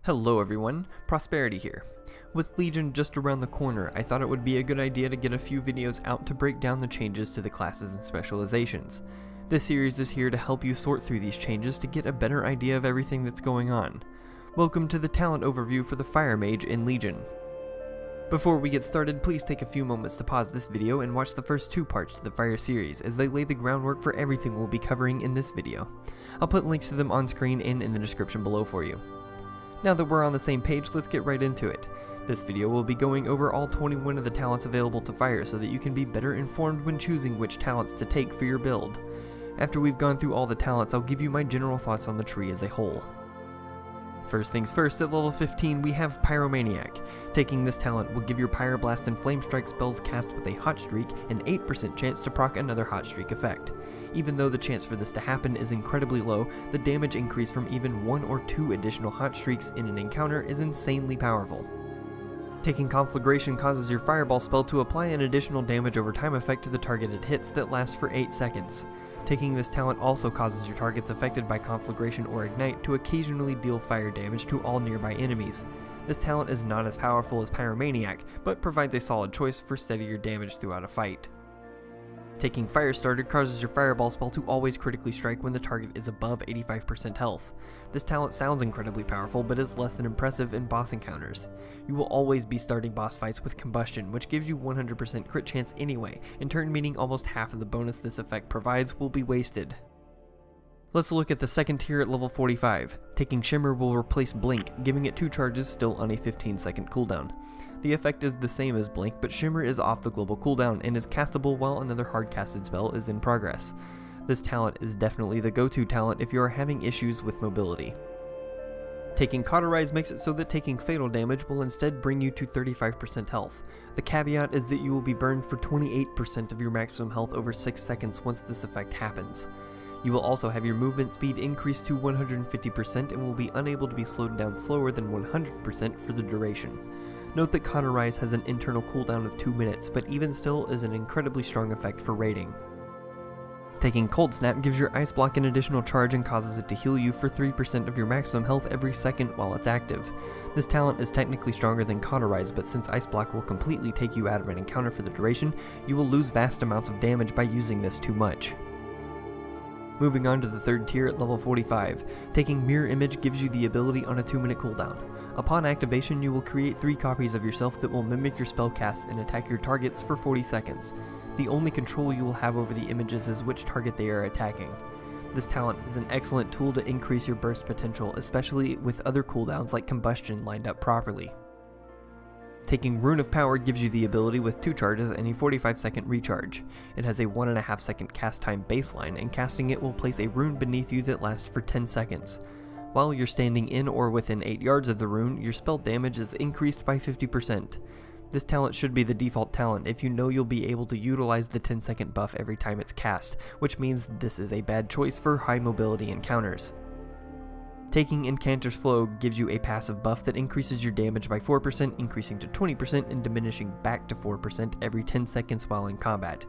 Hello everyone, Prosperity here. With Legion just around the corner, I thought it would be a good idea to get a few videos out to break down the changes to the classes and specializations. This series is here to help you sort through these changes to get a better idea of everything that's going on. Welcome to the talent overview for the Fire Mage in Legion. Before we get started, please take a few moments to pause this video and watch the first two parts to the Fire series, as they lay the groundwork for everything we'll be covering in this video. I'll put links to them on screen and in the description below for you. Now that we're on the same page, let's get right into it. This video will be going over all 21 of the talents available to Fire so that you can be better informed when choosing which talents to take for your build. After we've gone through all the talents, I'll give you my general thoughts on the tree as a whole. First things first, at level 15 we have Pyromaniac. Taking this talent will give your Pyroblast and Flame Strike spells cast with a hot streak an 8% chance to proc another hot streak effect. Even though the chance for this to happen is incredibly low, the damage increase from even 1 or 2 additional hot streaks in an encounter is insanely powerful. Taking Conflagration causes your Fireball spell to apply an additional damage over time effect to the target it hits that lasts for 8 seconds. Taking this talent also causes your targets affected by Conflagration or Ignite to occasionally deal fire damage to all nearby enemies. This talent is not as powerful as Pyromaniac, but provides a solid choice for steadier damage throughout a fight. Taking Firestarter causes your Fireball spell to always critically strike when the target is above 85% health. This talent sounds incredibly powerful, but is less than impressive in boss encounters. You will always be starting boss fights with Combustion, which gives you 100% crit chance anyway, in turn meaning almost half of the bonus this effect provides will be wasted. Let's look at the second tier at level 45. Taking Shimmer will replace Blink, giving it 2 charges still on a 15-second cooldown. The effect is the same as Blink, but Shimmer is off the global cooldown and is castable while another hard-casted spell is in progress. This talent is definitely the go-to talent if you are having issues with mobility. Taking Cauterize makes it so that taking fatal damage will instead bring you to 35% health. The caveat is that you will be burned for 28% of your maximum health over 6 seconds once this effect happens. You will also have your movement speed increase to 150% and will be unable to be slowed down slower than 100% for the duration. Note that Cauterize has an internal cooldown of 2 minutes, but even still is an incredibly strong effect for raiding. Taking Cold Snap gives your Ice Block an additional charge and causes it to heal you for 3% of your maximum health every second while it's active. This talent is technically stronger than Cauterize, but since Ice Block will completely take you out of an encounter for the duration, you will lose vast amounts of damage by using this too much. Moving on to the third tier at level 45, taking Mirror Image gives you the ability on a 2-minute cooldown. Upon activation, you will create 3 copies of yourself that will mimic your spell casts and attack your targets for 40 seconds. The only control you will have over the images is which target they are attacking. This talent is an excellent tool to increase your burst potential, especially with other cooldowns like Combustion lined up properly. Taking Rune of Power gives you the ability with 2 charges and a 45-second recharge. It has a 1.5 second cast time baseline, and casting it will place a rune beneath you that lasts for 10 seconds. While you're standing in or within 8 yards of the rune, your spell damage is increased by 50%. This talent should be the default talent if you know you'll be able to utilize the 10-second buff every time it's cast, which means this is a bad choice for high mobility encounters. Taking Cantors Flow gives you a passive buff that increases your damage by 4%, increasing to 20% and diminishing back to 4% every 10 seconds while in combat.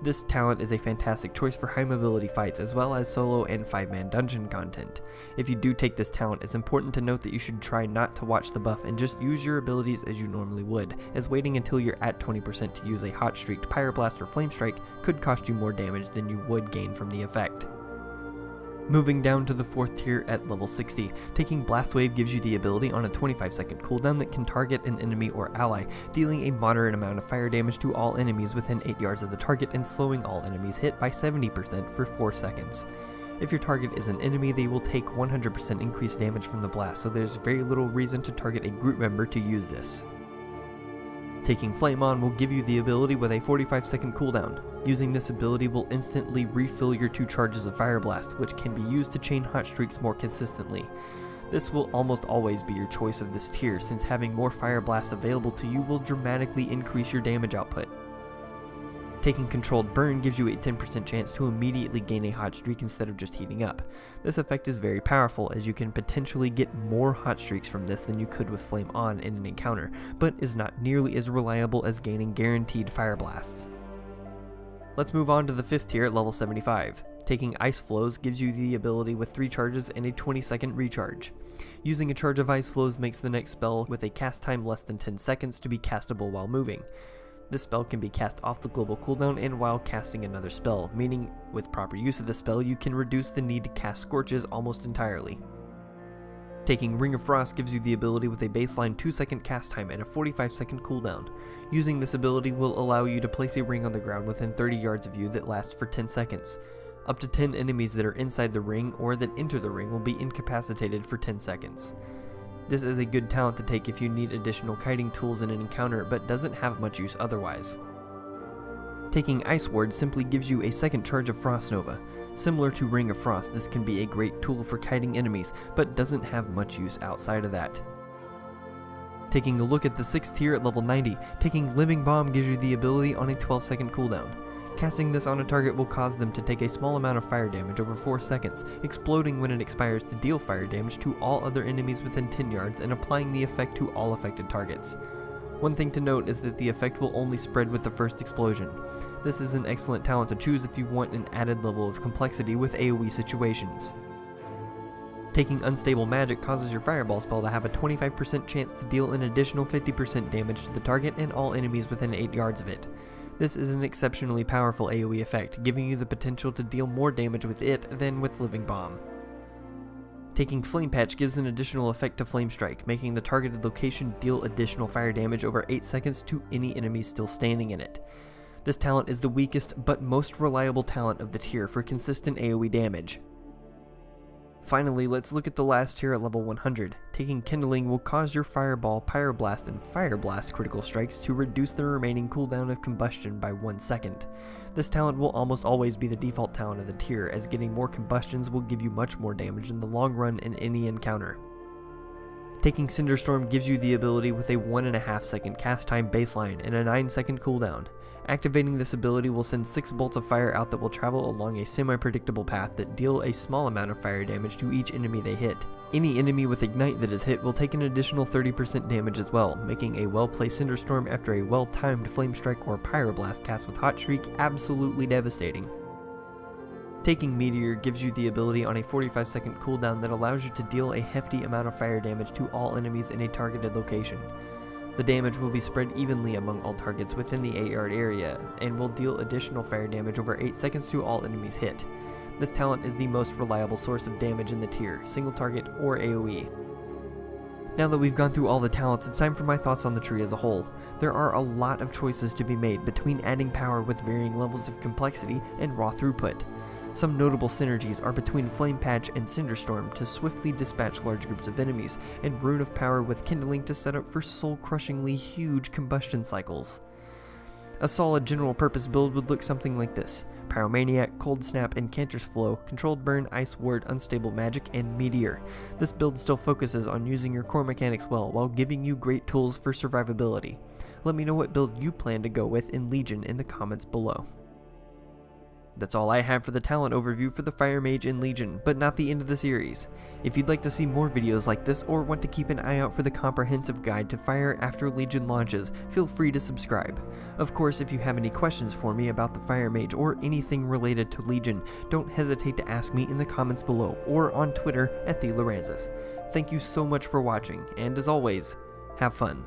This talent is a fantastic choice for high mobility fights as well as solo and 5-man dungeon content. If you do take this talent, it's important to note that you should try not to watch the buff and just use your abilities as you normally would, as waiting until you're at 20% to use a hot streaked Pyroblast or Flame Strike could cost you more damage than you would gain from the effect. Moving down to the 4th tier at level 60, taking Blast Wave gives you the ability on a 25-second cooldown that can target an enemy or ally, dealing a moderate amount of fire damage to all enemies within 8 yards of the target and slowing all enemies hit by 70% for 4 seconds. If your target is an enemy, they will take 100% increased damage from the blast, so there's very little reason to target a group member to use this. Taking Flame On will give you the ability with a 45-second cooldown. Using this ability will instantly refill your 2 charges of Fire Blast, which can be used to chain hot streaks more consistently. This will almost always be your choice of this tier, since having more Fire Blasts available to you will dramatically increase your damage output. Taking Controlled Burn gives you a 10% chance to immediately gain a hot streak instead of just heating up. This effect is very powerful, as you can potentially get more hot streaks from this than you could with Flame On in an encounter, but is not nearly as reliable as gaining guaranteed Fire Blasts. Let's move on to the 5th tier at level 75. Taking Ice Floes gives you the ability with 3 charges and a 20-second recharge. Using a charge of Ice Floes makes the next spell with a cast time less than 10 seconds to be castable while moving. This spell can be cast off the global cooldown and while casting another spell, meaning with proper use of the spell you can reduce the need to cast Scorches almost entirely. Taking Ring of Frost gives you the ability with a baseline 2-second cast time and a 45-second cooldown. Using this ability will allow you to place a ring on the ground within 30 yards of you that lasts for 10 seconds. Up to 10 enemies that are inside the ring or that enter the ring will be incapacitated for 10 seconds. This is a good talent to take if you need additional kiting tools in an encounter but doesn't have much use otherwise. Taking Ice Ward simply gives you a second charge of Frost Nova. Similar to Ring of Frost, this can be a great tool for kiting enemies, but doesn't have much use outside of that. Taking a look at the 6th tier at level 90, taking Living Bomb gives you the ability on a 12-second cooldown. Casting this on a target will cause them to take a small amount of fire damage over 4 seconds, exploding when it expires to deal fire damage to all other enemies within 10 yards and applying the effect to all affected targets. One thing to note is that the effect will only spread with the first explosion. This is an excellent talent to choose if you want an added level of complexity with AoE situations. Taking Unstable Magic causes your Fireball spell to have a 25% chance to deal an additional 50% damage to the target and all enemies within 8 yards of it. This is an exceptionally powerful AoE effect, giving you the potential to deal more damage with it than with Living Bomb. Taking Flame Patch gives an additional effect to Flame Strike, making the targeted location deal additional fire damage over 8 seconds to any enemies still standing in it. This talent is the weakest but most reliable talent of the tier for consistent AoE damage. Finally, let's look at the last tier at level 100. Taking Kindling will cause your Fireball, Pyroblast, and Fire Blast critical strikes to reduce the remaining cooldown of Combustion by 1 second. This talent will almost always be the default talent of the tier, as getting more Combustions will give you much more damage in the long run in any encounter. Taking Cinderstorm gives you the ability with a 1.5 second cast time baseline and a 9-second cooldown. Activating this ability will send 6 bolts of fire out that will travel along a semi-predictable path that deal a small amount of fire damage to each enemy they hit. Any enemy with Ignite that is hit will take an additional 30% damage as well, making a well-placed Cinderstorm after a well-timed Flame Strike or Pyroblast cast with Hot Shriek absolutely devastating. Taking Meteor gives you the ability on a 45-second cooldown that allows you to deal a hefty amount of fire damage to all enemies in a targeted location. The damage will be spread evenly among all targets within the 8-yard area, and will deal additional fire damage over 8 seconds to all enemies hit. This talent is the most reliable source of damage in the tier, single target or AoE. Now that we've gone through all the talents, it's time for my thoughts on the tree as a whole. There are a lot of choices to be made between adding power with varying levels of complexity and raw throughput. Some notable synergies are between Flame Patch and Cinderstorm to swiftly dispatch large groups of enemies, and Rune of Power with Kindling to set up for soul-crushingly huge combustion cycles. A solid general purpose build would look something like this: Pyromaniac, Cold Snap, and Cantors Flow, Controlled Burn, Ice Ward, Unstable Magic, and Meteor. This build still focuses on using your core mechanics well, while giving you great tools for survivability. Let me know what build you plan to go with in Legion in the comments below. That's all I have for the talent overview for the Fire Mage in Legion, but not the end of the series. If you'd like to see more videos like this or want to keep an eye out for the comprehensive guide to Fire after Legion launches, feel free to subscribe. Of course, if you have any questions for me about the Fire Mage or anything related to Legion, don't hesitate to ask me in the comments below or on Twitter at @TheLoranzas. Thank you so much for watching, and as always, have fun.